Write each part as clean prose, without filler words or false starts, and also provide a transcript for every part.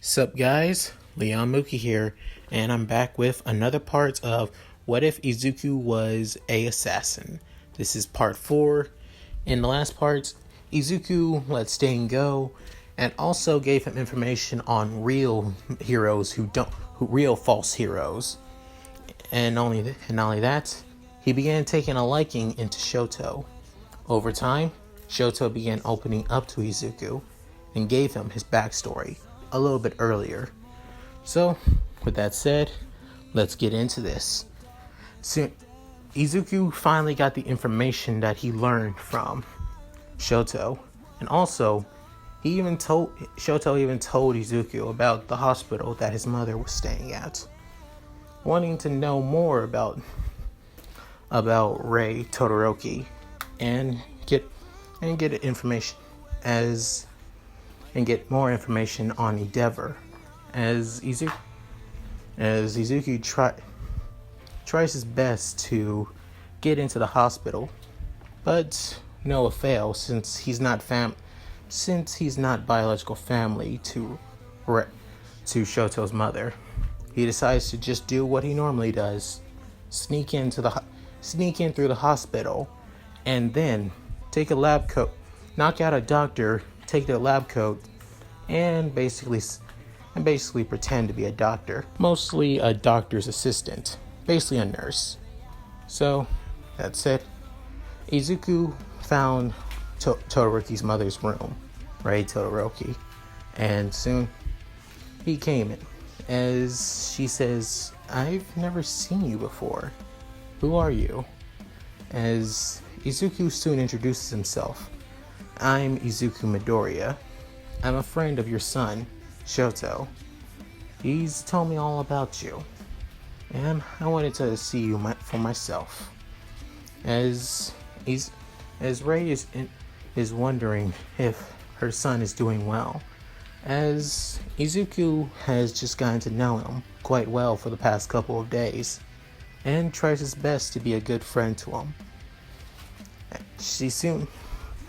Sup guys, Mooky here, and I'm back with another part of What If Izuku Was a Assassin? This is part 4. In the last part, Izuku let Stain go, and also gave him information on real heroes real false heroes. And not only that, he began taking a liking into Shoto. Over time, Shoto began opening up to Izuku, and gave him his backstory a little bit earlier. So, with that said, let's get into this. So, Izuku finally got the information that he learned from Shoto, and also Shoto even told Izuku about the hospital that his mother was staying at, wanting to know more about Rei Todoroki and get information and get more information on Endeavor as Izuku tries his best to get into the hospital, but no avail since he's not biological family to Shoto's mother. He decides to just do what he normally does, sneak in through the hospital, and then take a lab coat, knock out a doctor, take their lab coat, and basically pretend to be a doctor. Mostly a doctor's assistant. Basically a nurse. So, that's it. Izuku found Todoroki's mother's room, Rei Todoroki, and soon he came in. As she says, "I've never seen you before. Who are you?" As Izuku soon introduces himself. "I'm Izuku Midoriya. I'm a friend of your son, Shoto. He's told me all about you, and I wanted to see you for myself." As Rei is wondering if her son is doing well, as Izuku has just gotten to know him quite well for the past couple of days, and tries his best to be a good friend to him.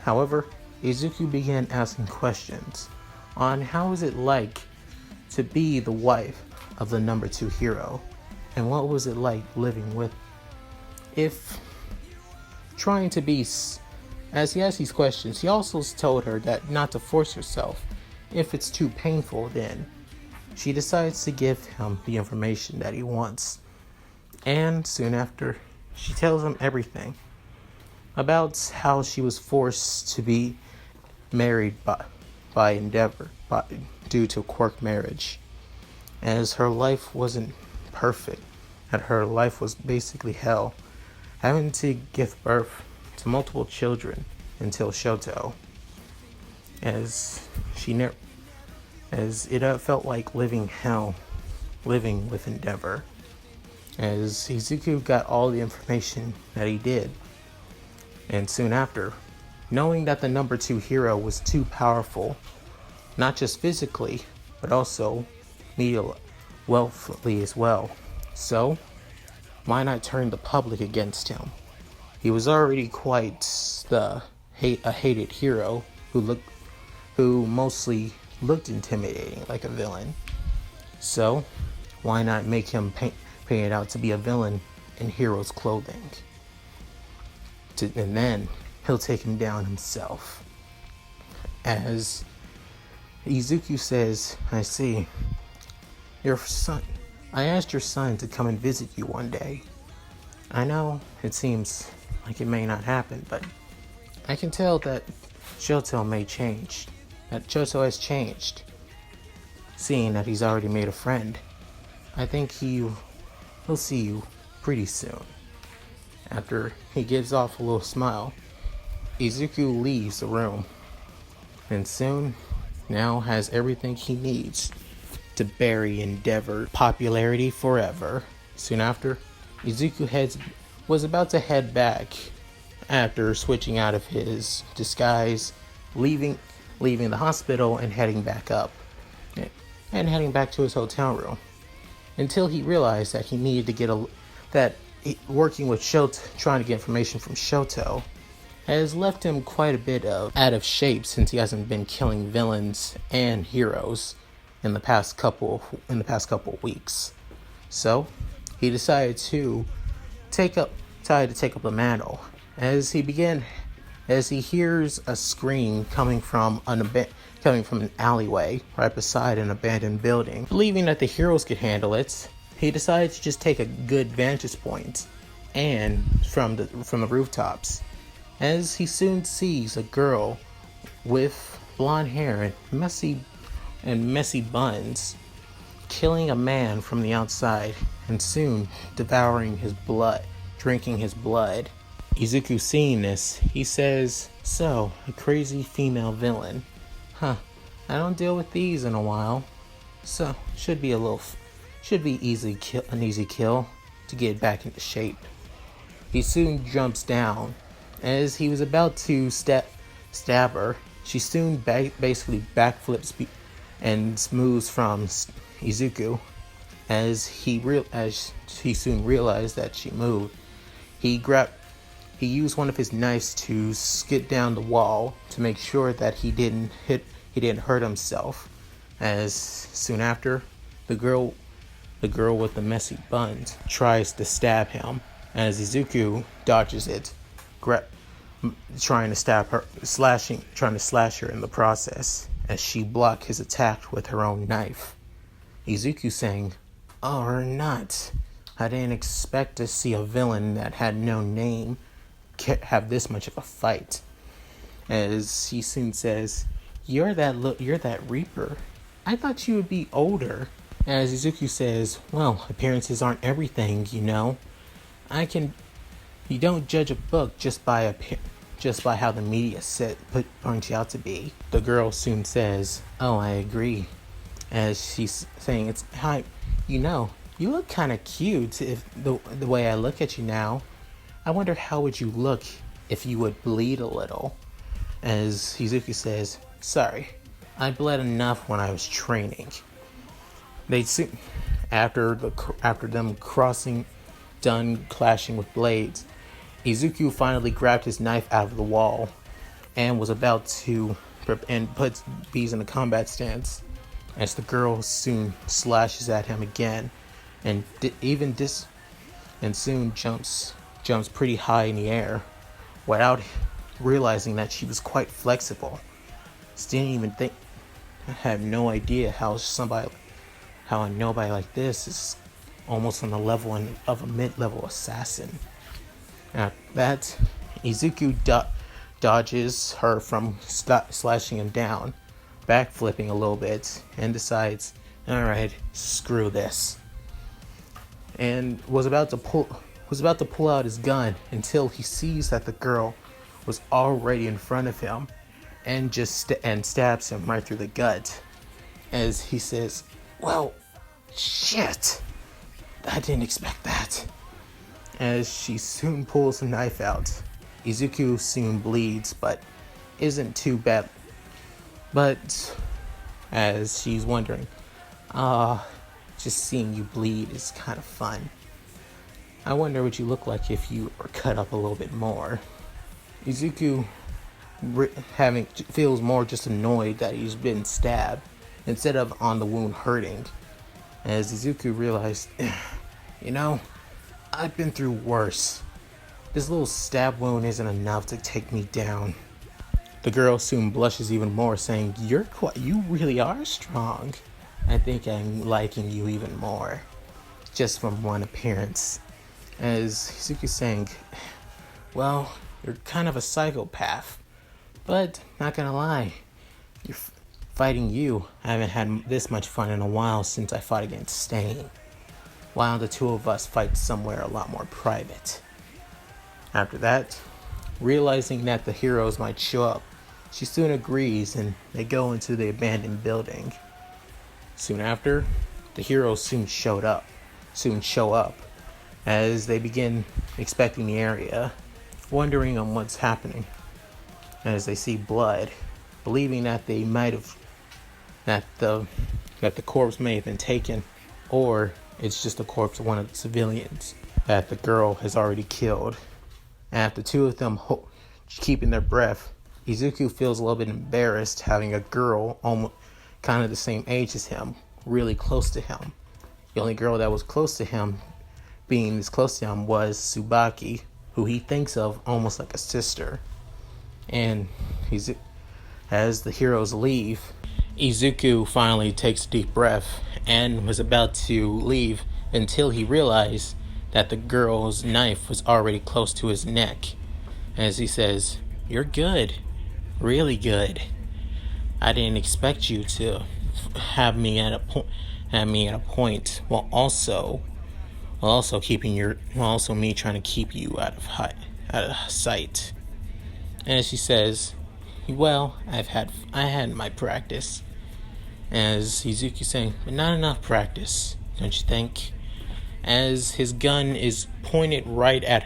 However, Izuku began asking questions on how is it like to be the wife of the number 2 hero, and what was it like living with, if trying to be, as he asked these questions, he also told her that not to force herself. If it's too painful, then she decides to give him the information that he wants, and soon after, she tells him everything about how she was forced to be married by Endeavor due to quirk marriage, as her life wasn't perfect, that her life was basically hell, having to give birth to multiple children until Shoto, as it felt like living hell, living with Endeavor. As Izuku got all the information that he did, and soon after, knowing that the number 2 hero was too powerful, not just physically, but also wealthily as well. So, why not turn the public against him? He was already quite a hated hero who mostly looked intimidating, like a villain. So, why not make him painted out to be a villain in hero's clothing? And then he'll take him down himself. As Izuku says, "I see. Your son. I asked your son to come and visit you one day. I know it seems like it may not happen, but I can tell that Shoto has changed. Seeing that he's already made a friend, I think he'll see you pretty soon." After he gives off a little smile, Izuku leaves the room, and soon now has everything he needs to bury Endeavor popularity forever. Soon after, Izuku was about to head back after switching out of his disguise, leaving the hospital and heading back to his hotel room, until he realized that he needed to working with Shoto, trying to get information from Shoto, has left him quite a bit out of shape since he hasn't been killing villains and heroes in the past couple weeks. So he decided to take up the mantle. As he hears a scream coming from an alleyway right beside an abandoned building. Believing that the heroes could handle it, he decided to just take a good vantage point and from the rooftops. As he soon sees a girl with blonde hair and messy buns killing a man from the outside and soon devouring his blood, drinking his blood. Izuku seeing this, he says, "So, a crazy female villain. Huh, I don't deal with these in a while. So, should be an easy kill to get back into shape." He soon jumps down. As he was about to stab her, she soon basically backflips and moves from Izuku. As he soon realized that she moved, he used one of his knives to skid down the wall to make sure that he didn't hurt himself. As soon after, the girl with the messy buns tries to stab him. As Izuku dodges it, trying to slash her in the process, as she blocked his attack with her own knife. Izuku saying, "Oh, or not. I didn't expect to see a villain that had no name have this much of a fight." As he soon says, you're that Reaper. I thought you would be older." As Izuku says, "Well, appearances aren't everything, you know. You don't judge a book just by how the media point you out to be." The girl soon says, "Oh, I agree." As she's saying, "It's how, you look kind of cute if the way I look at you now. I wonder how would you look if you would bleed a little." As Izuku says, "Sorry, I bled enough when I was training." After them done clashing with blades, Izuku finally grabbed his knife out of the wall and was about to put Bees in a combat stance. As the girl soon slashes at him again, and soon jumps pretty high in the air, without realizing that she was quite flexible. I have no idea how a nobody like this is almost on the level of a mid-level assassin. After that, Izuku dodges her from slashing him down, backflipping a little bit, and decides, "Alright, screw this." And was about to pull out his gun until he sees that the girl was already in front of him and stabs him right through the gut. As he says, "Well, shit, I didn't expect that." As she soon pulls the knife out, Izuku soon bleeds, but isn't too bad. But as she's wondering, just seeing you bleed is kind of fun. I wonder what you look like if you were cut up a little bit more. Izuku feels more just annoyed that he's been stabbed instead of on the wound hurting. As Izuku realized, I've been through worse. This little stab wound isn't enough to take me down." The girl soon blushes even more, saying, "You really are strong. I think I'm liking you even more, just from one appearance." As Izuku's saying, "Well, you're kind of a psychopath, but not gonna lie, fighting you, I haven't had this much fun in a while since I fought against Stain. Why don't the two of us fight somewhere a lot more private?" After that, realizing that the heroes might show up, she soon agrees and they go into the abandoned building. Soon after, the heroes soon show up as they begin inspecting the area, wondering on what's happening. As they see blood, believing that that the corpse may have been taken, or it's just the corpse of one of the civilians that the girl has already killed. After two of them keeping their breath, Izuku feels a little bit embarrassed having a girl kind of the same age as him, really close to him. The only girl that was close to him, being as close to him, was Tsubaki, who he thinks of almost like a sister. And as the heroes leave, Izuku finally takes a deep breath and was about to leave until he realized that the girl's knife was already close to his neck. As he says, "You're good, really good. I didn't expect you to have me at a point, while also me trying to keep you out of sight." And she says, "Well, I had my practice." As Izuku saying, "But not enough practice, don't you think?" As his gun is pointed right at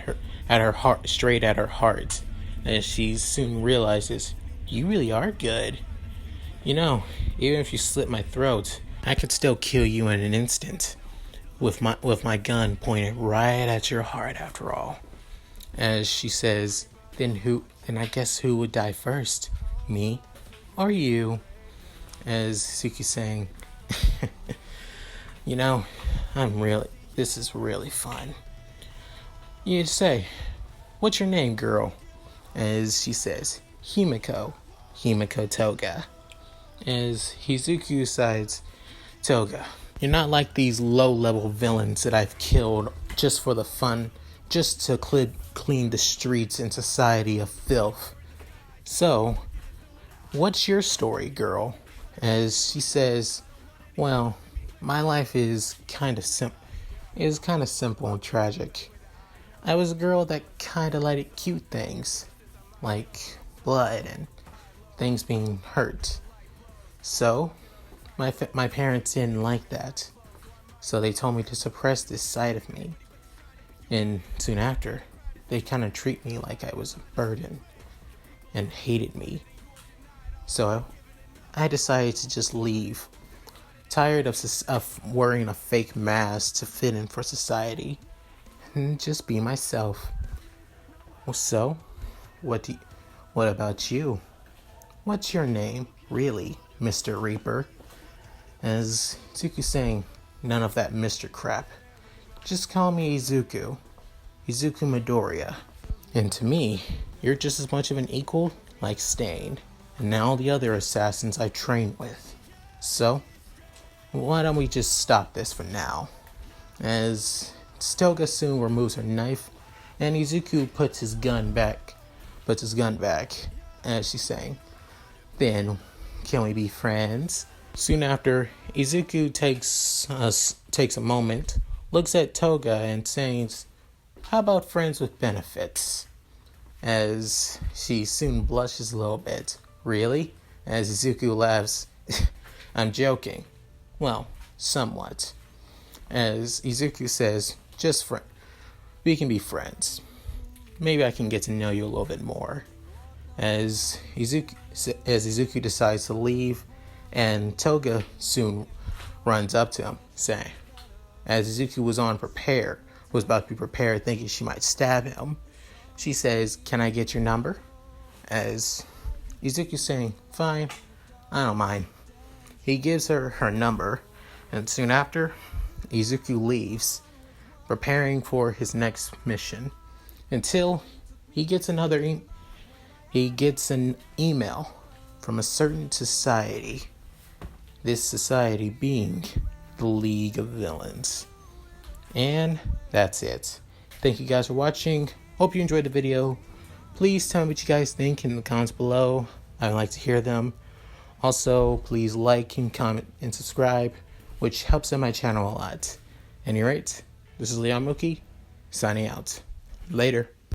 her heart, straight at her heart. As she soon realizes, "You really are good. You know, even if you slit my throat, I could still kill you in an instant with my gun pointed right at your heart after all." As she says, then I guess who would die first? Me or you?" As Suki's saying, "You know, this is really fun. You say, what's your name, girl?" As she says, Himiko Toga. As Izuku sides, "Toga, you're not like these low-level villains that I've killed just for the fun, just to clean the streets and society of filth. So, what's your story, girl?" As she says, "Well, my life is kind of simple and tragic. I was a girl that kind of liked cute things, like blood and things being hurt. So, my parents didn't like that. So they told me to suppress this side of me. And soon after, they kind of treat me like I was a burden and hated me. So I decided to just leave. Tired of wearing a fake mask to fit in for society and just be myself. Well, so, what about you? What's your name, really, Mr. Reaper?" As Izuku saying, "None of that Mr. crap. Just call me Izuku Midoriya. And to me, you're just as much of an equal like Stain and all the other assassins I trained with. So, why don't we just stop this for now?" As Toga soon removes her knife, and Izuku puts his gun back. As she's saying, "Then, can we be friends?" Soon after, Izuku takes a moment, looks at Toga and says, "How about friends with benefits?" As she soon blushes a little bit. "Really?" As Izuku laughs, "I'm joking. Well, somewhat." As Izuku says, "We can be friends. Maybe I can get to know you a little bit more." As Izuku decides to leave, and Toga soon runs up to him, saying, as Izuku was about to be prepared, thinking she might stab him, she says, "Can I get your number?" As Izuku saying, "Fine, I don't mind." He gives her her number, and soon after, Izuku leaves, preparing for his next mission, until he gets an email from a certain society. This society being the League of Villains. And that's it. Thank you guys for watching. Hope you enjoyed the video. Please tell me what you guys think in the comments below. I would like to hear them. Also, please like and comment and subscribe, which helps out my channel a lot. Anyway, this is Mooky, signing out. Later.